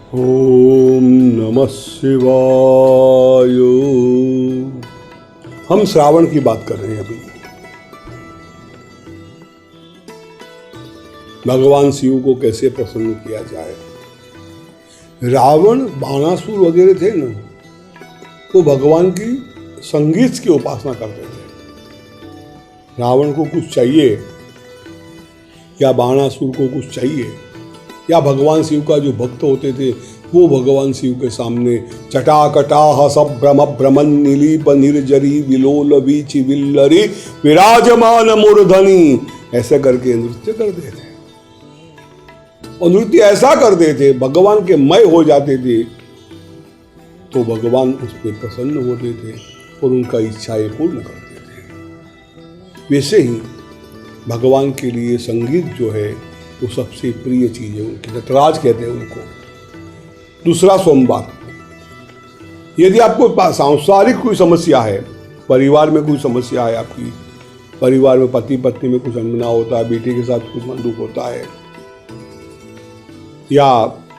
ओम नमः शिवाय। हम श्रावण की बात कर रहे हैं अभी। भगवान शिव को कैसे प्रसन्न किया जाए। रावण, बाणासुर वगैरह थे ना, वो भगवान की संगीत की उपासना करते थे। रावण को कुछ चाहिए या बाणासुर को कुछ चाहिए या भगवान शिव का जो भक्त होते थे वो भगवान शिव के सामने चटाकटाह सभ्रम भ्रमन नीलीप निर्जरी विलोल वीचि विल्लरी विराजमान मूर्धनि ऐसे करके नृत्य करते थे। और नृत्य ऐसा करते थे, भगवान के मय हो जाते थे, तो भगवान उस पर प्रसन्न होते थे और उनका इच्छाएं पूर्ण करते थे। वैसे ही भगवान के लिए संगीत जो है वो सबसे प्रिय चीज है उनकी, नटराज कहते हैं उनको। दूसरा सोमवार, यदि आपको सांसारिक कोई समस्या है, परिवार में कोई समस्या है, आपकी परिवार में पति पत्नी में कुछ अनबना होता है, बेटे के साथ कुछ मन दुख होता है, या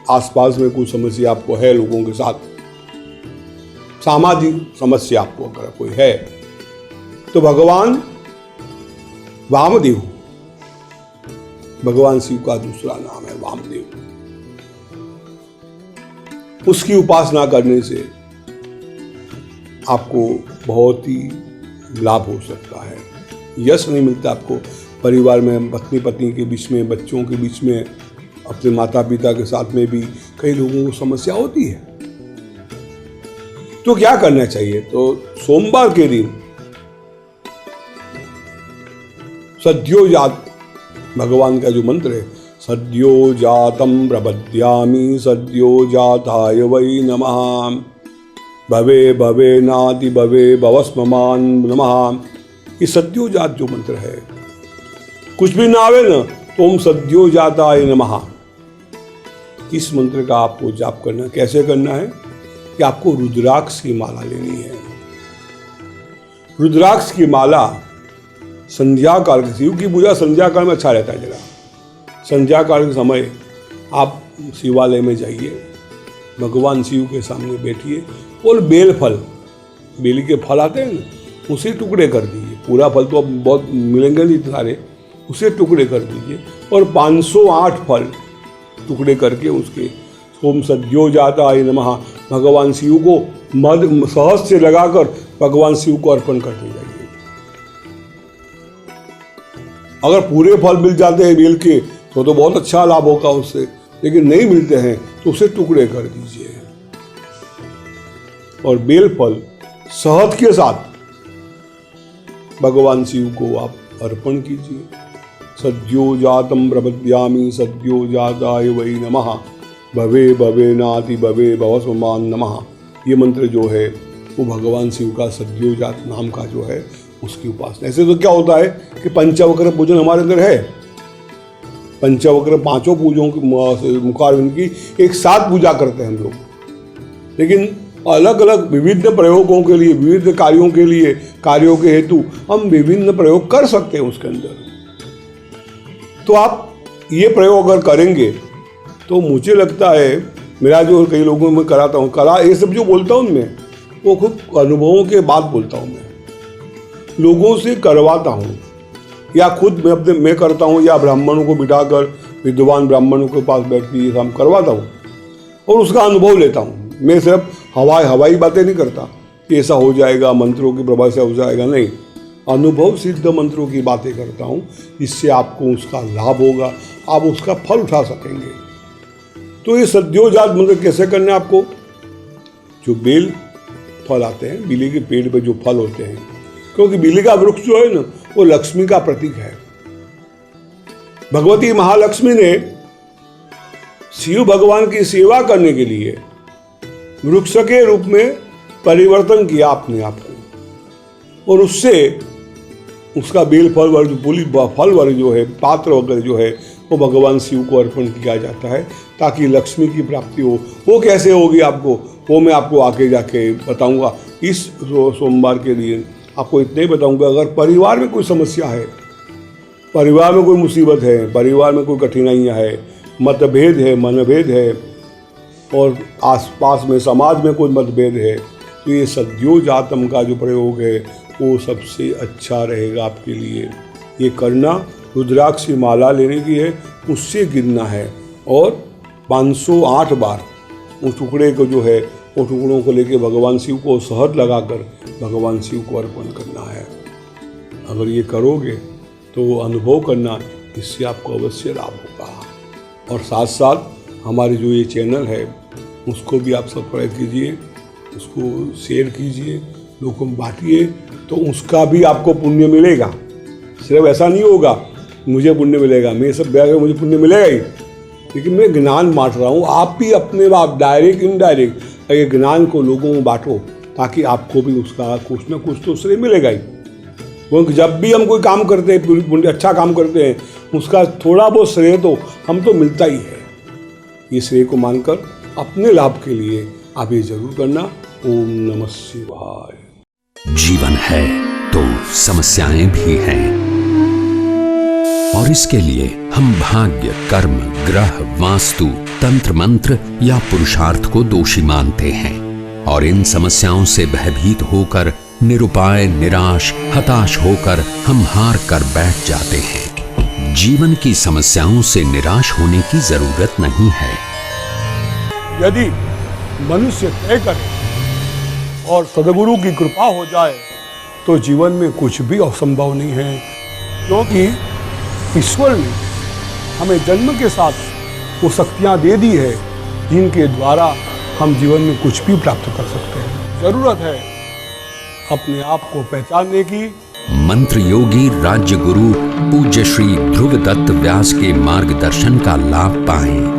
आसपास में कोई समस्या आपको है, लोगों के साथ सामाजिक समस्या आपको अगर कोई है, तो भगवान वामदेव, भगवान शिव का दूसरा नाम है वामदेव, उसकी उपासना करने से आपको बहुत ही लाभ हो सकता है। यश नहीं मिलता आपको परिवार में, पत्नी पत्नी के बीच में, बच्चों के बीच में, अपने माता पिता के साथ में भी कई लोगों को समस्या होती है। तो क्या करना चाहिए? तो सोमवार के दिन सद्यो जात भगवान का जो मंत्र है, सद्यो जातम प्रपद्यामि सद्यो जाताय वै नमः भवे भवे नाति भवे भवस्ममान नमः। ये सद्यो जात जो मंत्र है, कुछ भी ना आवे ना तो ओम सद्यो जाताय नमः, इस मंत्र का आपको जाप करना। कैसे करना है कि आपको रुद्राक्ष की माला लेनी है। रुद्राक्ष की माला संध्या काल के, शिव की पूजा संध्या काल में अच्छा रहता है। जरा संध्या काल के समय आप शिवालय में जाइए, भगवान शिव के सामने बैठिए और बेल फल, बेली के फल आते हैं ना, उसे टुकड़े कर दीजिए। पूरा फल तो अब बहुत मिलेंगे नहीं सारे, उसे टुकड़े कर दीजिए और 508 फल टुकड़े करके उसके ओम सद्यो जाताय नमः भगवान शिव को मद सहज से लगाकर भगवान शिव को अर्पण करते जाइए। अगर पूरे फल मिल जाते हैं बेल के तो बहुत अच्छा लाभ होगा उससे, लेकिन नहीं मिलते हैं तो उसे टुकड़े कर दीजिए और बेल फल शहद के साथ भगवान शिव को आप अर्पण कीजिए। सद्यो जातम प्रपद्यामि सद्यो जाताय वै नमः भवे भवे नाति भवे भवस्ममान नमः। ये मंत्र जो है वो भगवान शिव का सद्यो जात नाम का जो है उसकी उपासना। ऐसे तो क्या होता है कि पंचवक्र पूजन हमारे अंदर है, पंचवक्र पांचों पूजों की मुखारविंद की एक साथ पूजा करते हैं हम लोग, लेकिन अलग अलग विविध प्रयोगों के लिए, विविध कार्यों के लिए, कार्यों के हेतु हम विभिन्न प्रयोग कर सकते हैं उसके अंदर। तो आप ये प्रयोग अगर करेंगे तो मुझे लगता है, मेरा जो कई लोगों में कराता हूँ, कला ये सब जो बोलता हूँ मैं वो खुद अनुभवों के बाद बोलता हूँ। मैं लोगों से करवाता हूँ या खुद मैं करता हूँ या ब्राह्मणों को बिठाकर, विद्वान ब्राह्मणों के पास बैठ के ये काम करवाता हूँ और उसका अनुभव लेता हूँ। मैं सिर्फ हवाई बातें नहीं करता कि ऐसा हो जाएगा, मंत्रों के प्रभाव से हो जाएगा, नहीं, अनुभव सिद्ध मंत्रों की बातें करता हूँ, जिससे आपको उसका लाभ होगा, आप उसका फल उठा सकेंगे। तो ये सद्यो जात मंत्र कैसे करना है आपको? जो बेल फल आते हैं, बिली के पेड़ पे जो फल होते हैं, क्योंकि बिली का वृक्ष जो है ना वो लक्ष्मी का प्रतीक है। भगवती महालक्ष्मी ने शिव भगवान की सेवा करने के लिए वृक्ष के रूप में परिवर्तन किया अपने आप को, और उससे उसका बेल फल वर्ग, पूरी फल वर्ग जो है, पात्र वगैरह जो है, वो भगवान शिव को अर्पण किया जाता है ताकि लक्ष्मी की प्राप्ति हो। वो कैसे होगी आपको, वो मैं आपको आगे जाके बताऊंगा। इस सोमवार के लिए आपको इतना ही बताऊंगा, अगर परिवार में कोई समस्या है, परिवार में कोई मुसीबत है, परिवार में कोई कठिनाइयाँ है, मतभेद है, मनभेद है, और आसपास में समाज में कोई मतभेद है तो ये सद्यो जातम का जो प्रयोग है वो सबसे अच्छा रहेगा आपके लिए। ये करना रुद्राक्ष की माला लेने की है, उससे गिनना है और 508 बार उस टुकड़े को जो है वो टुकड़ों को लेके भगवान शिव को शहद लगाकर भगवान शिव को अर्पण करना है। अगर ये करोगे तो अनुभव करना, इससे आपको अवश्य लाभ होगा। और साथ साथ हमारे जो ये चैनल है उसको भी आप सब्सक्राइब कीजिए, उसको शेयर कीजिए, लोगों को बांटिए, तो उसका भी आपको पुण्य मिलेगा। सिर्फ ऐसा नहीं होगा मुझे पुण्य मिलेगा, मैं सब ब्याह मुझे पुण्य मिलेगा ही, लेकिन मैं ज्ञान बांट रहा हूँ। आप भी अपने आप डायरेक्ट इनडायरेक्ट ये ज्ञान को लोगों को बांटो, ताकि आपको भी उसका कुछ ना कुछ तो श्रेय मिलेगा ही। क्योंकि जब भी हम कोई काम करते हैं, अच्छा काम करते हैं, उसका थोड़ा बहुत श्रेय तो हम तो मिलता ही है। ये श्रेय को मानकर अपने लाभ के लिए आप ये जरूर करना। ओम नमः शिवाय। जीवन है तो समस्याएं भी हैं, और इसके लिए हम भाग्य, कर्म, ग्रह, वास्तु, तंत्र मंत्र या पुरुषार्थ को दोषी मानते हैं और इन समस्याओं से भयभीत होकर निरुपाय, निराश, हताश होकर हम हार कर बैठ जाते हैं। जीवन की समस्याओं से निराश होने की जरूरत नहीं है। यदि मनुष्य तय करे और सद्गुरु की कृपा हो जाए तो जीवन में कुछ भी असंभव नहीं है, क्योंकि ईश्वर ने हमें जन्म के साथ वो शक्तियाँ दे दी है जिनके द्वारा हम जीवन में कुछ भी प्राप्त कर सकते हैं। जरूरत है अपने आप को पहचानने की। मंत्र योगी राज्य गुरु पूज्य श्री ध्रुव दत्त व्यास के मार्गदर्शन का लाभ पाएं।